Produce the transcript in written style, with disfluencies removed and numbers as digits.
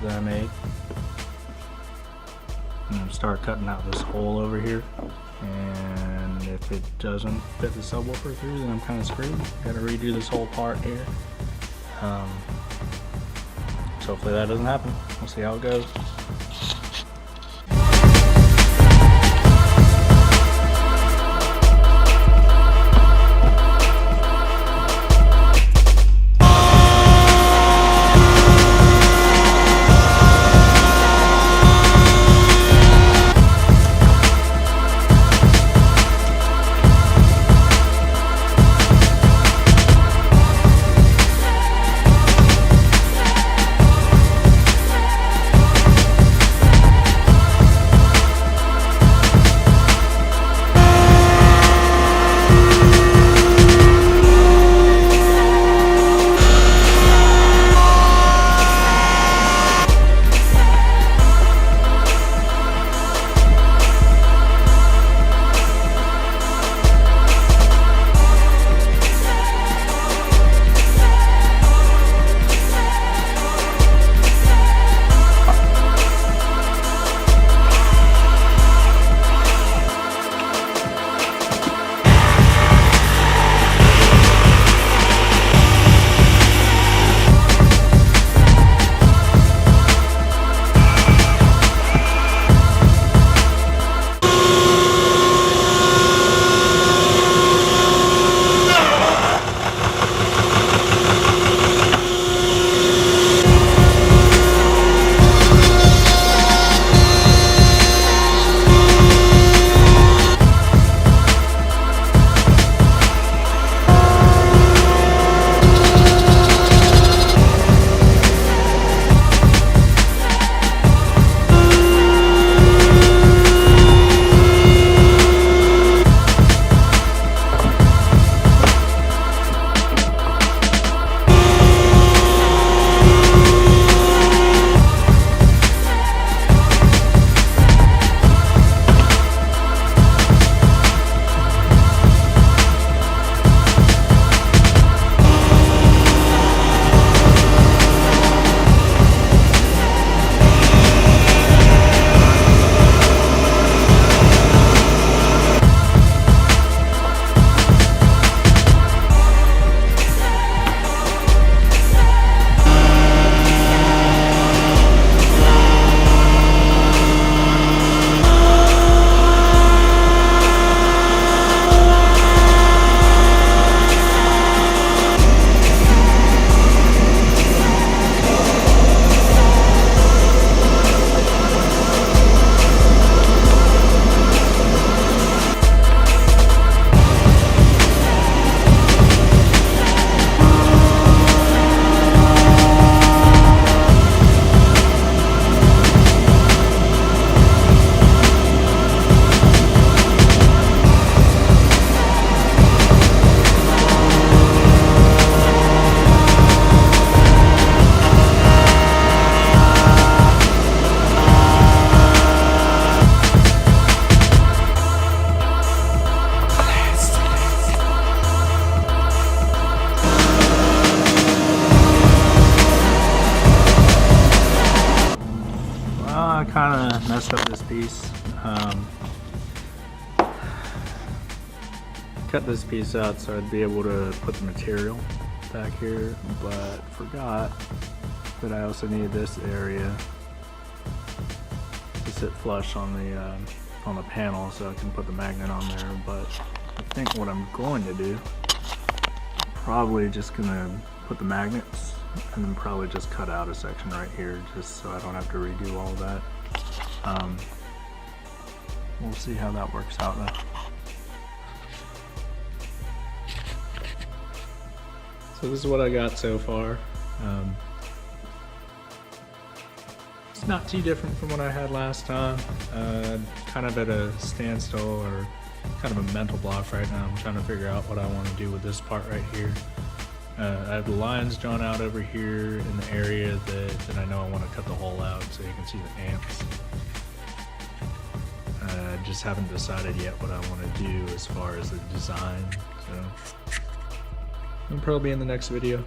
that I made. I'm going to start cutting out this hole over here, and if it doesn't fit the subwoofer through, then I'm kind of screwed. Got to redo this whole part here. So hopefully that doesn't happen. We'll see how it goes. I kind of messed up this piece. Cut this piece out so I'd be able to put the material back here, but forgot that I also needed this area to sit flush on the panel so I can put the magnet on there. But I think what I'm going to do, probably just gonna put the magnets and then probably just cut out a section right here just so I don't have to redo all of that. We'll see how that works out though. So this is what I got so far. It's not too different from what I had last time. Kind of at a standstill or kind of a mental block right now. I'm trying to figure out what I want to do with this part right here. I have the lines drawn out over here in the area that I know I want to cut the hole out so you can see the amps. Just haven't decided yet what I want to do as far as the design. So it'll probably be in the next video.